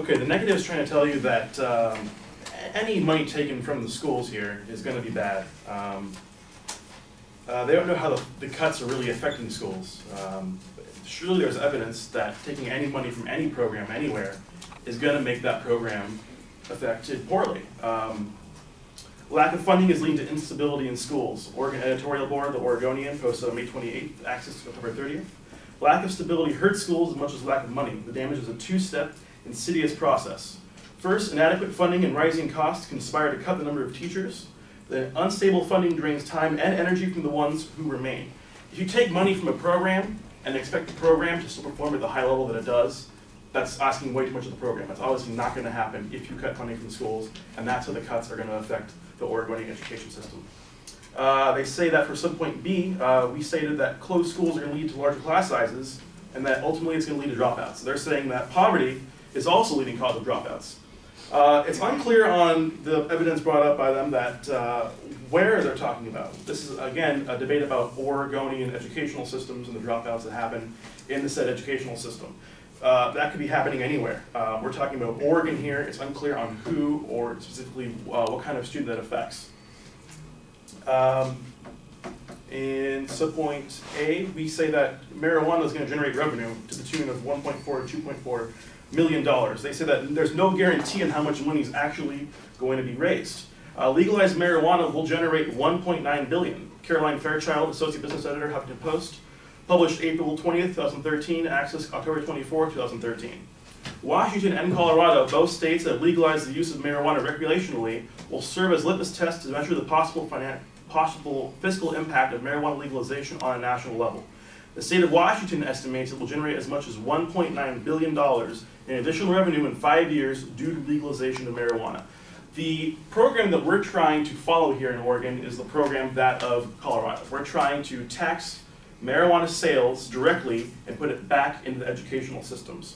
Okay, the negative is trying to tell you that any money taken from the schools here is going to be bad. They don't know how the cuts are really affecting schools. Surely there's evidence that taking any money from any program anywhere is going to make that program affected poorly. Lack of funding is leading to instability in schools. Oregon Editorial Board, the Oregonian, posted on May 28th, access to October 30th. Lack of stability hurts schools as much as lack of money. The damage is a two-step, insidious process. First, inadequate funding and rising costs conspire to cut the number of teachers. The unstable funding drains time and energy from the ones who remain. If you take money from a program and expect the program to still perform at the high level that it does, that's asking way too much of the program. That's obviously not going to happen if you cut funding from schools, and that's how the cuts are going to affect the Oregonian education system. They say that for subpoint B, we stated that closed schools are going to lead to larger class sizes, and that ultimately it's going to lead to dropouts. So they're saying that poverty is also leading cause of dropouts. It's unclear on the evidence brought up by them that where they're talking about. This is, again, a debate about Oregonian educational systems and the dropouts that happen in the said educational system. That could be happening anywhere. We're talking about Oregon here. It's unclear on who or specifically what kind of student that affects. In subpoint A, we say that marijuana is going to generate revenue to the tune of $1.4 to $2.4 million. They say that there's no guarantee on how much money is actually going to be raised. Legalized marijuana will generate $1.9 billion. Caroline Fairchild, Associate Business Editor, Huffington Post, published April 20th, 2013, access October 24, 2013. Washington and Colorado, both states that have legalized the use of marijuana recreationally, will serve as litmus tests to measure the possible fiscal impact of marijuana legalization on a national level. The state of Washington estimates it will generate as much as $1.9 billion in additional revenue in 5 years due to legalization of marijuana. The program that we're trying to follow here in Oregon is the program that of Colorado. We're trying to tax marijuana sales directly and put it back into the educational systems.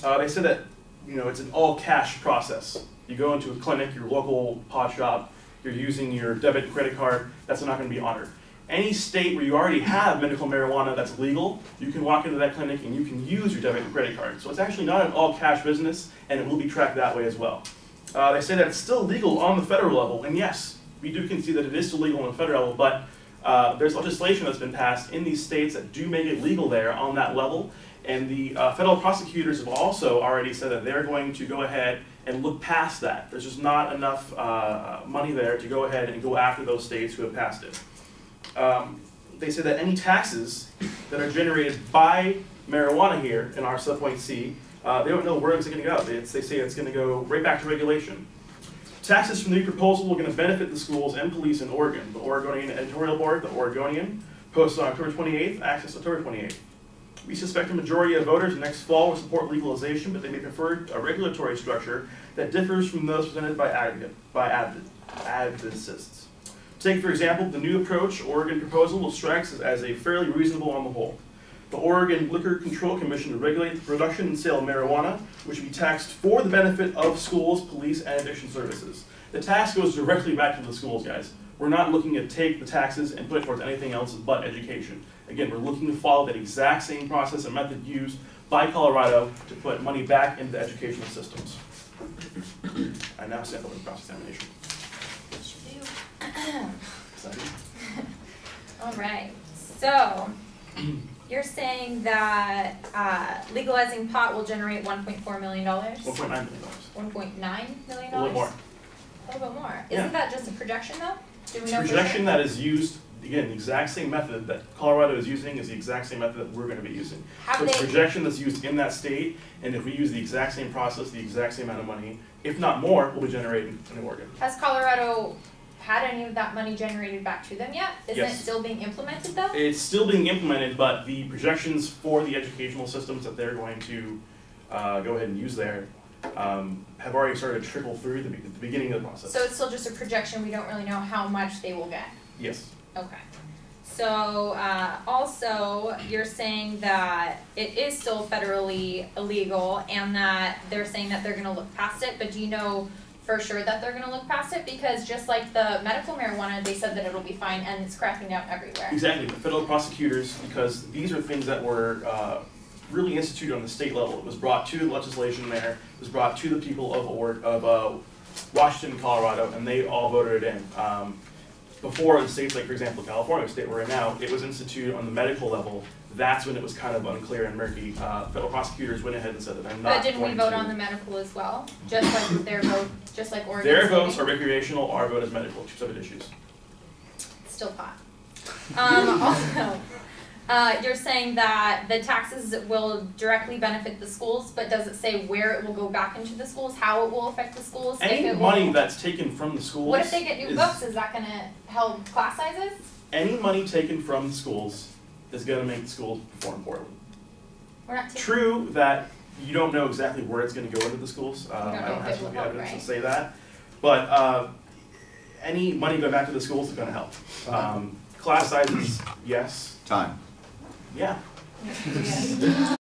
They said that it's an all-cash process. You go into a clinic, your local pot shop, you're using your debit and credit card, that's not going to be honored. Any state where you already have medical marijuana that's legal, you can walk into that clinic and you can use your debit and credit card. So it's actually not an all-cash business, and it will be tracked that way as well. They say that it's still legal on the federal level, and yes, we do concede that it is still legal on the federal level, but there's legislation that's been passed in these states that do make it legal there on that level, and the federal prosecutors have also already said that they're going to go ahead and look past that. There's just not enough money there to go ahead and go after those states who have passed it. They say that any taxes that are generated by marijuana here in our subpoint C, they don't know where it's going to go. They say it's going to go right back to regulation. Taxes from the new proposal are going to benefit the schools and police in Oregon. The Oregonian Editorial Board, the Oregonian, posted on October 28th, access October 28th. We suspect a majority of voters next fall will support legalization, but they may prefer a regulatory structure that differs from those presented by advocacists. Take, for example, the new approach Oregon proposal will strike as a fairly reasonable on the whole. The Oregon Liquor Control Commission to regulate the production and sale of marijuana, which would be taxed for the benefit of schools, police, and addiction services. The tax goes directly back to the schools, guys. We're not looking to take the taxes and put it towards anything else but education. Again, we're looking to follow that exact same process and method used by Colorado to put money back into the educational systems. I now stand open cross-examination. All right, so you're saying that legalizing pot will generate $1.4 million? $1.9 million. $1.9 million? A little more. A little bit more. Yeah. Isn't that just a projection, though? Do we know It's a projection that is used, again, the exact same method that Colorado is using is the exact same method that we're going to be using. So it's a projection that's used in that state, and if we use the exact same process, the exact same amount of money, if not more, we'll be generating in Oregon. Has Colorado had any of that money generated back to them yet? Isn't Yes. it still being implemented, though? It's still being implemented, but the projections for the educational systems that they're going to go ahead and use there have already started to trickle through the beginning of the process. So it's still just a projection. We don't really know how much they will get. Yes. Okay. So also, you're saying that it is still federally illegal and that they're saying that they're going to look past it, but do you know for sure that they're going to look past it? Because just like the medical marijuana, they said that it'll be fine, and it's cracking down everywhere. Exactly. The federal prosecutors, because these are things that were really instituted on the state level. It was brought to the legislation there, it was brought to the people of Washington, Colorado, and they all voted it in. Before in states like, for example, California, the state we're in now, it was instituted on the medical level. That's when it was kind of unclear and murky. Federal prosecutors went ahead and said that they're not. But didn't we vote on the medical as well? Just like their vote, just like Oregon. Their votes are recreational, our vote is medical, two separate issues. Still pot. Also, you're saying that the taxes will directly benefit the schools, but does it say where it will go back into the schools, how it will affect the schools? Any money that's taken from the schools. What if they get new books? Is that going to help class sizes? Any money taken from the schools is going to make the schools perform poorly. We're not taking. True that you don't know exactly where it's going to go into the schools. I don't have some evidence to say that. But any money going back to the schools is going to help. Class sizes, yes. Time. Yeah. Yeah.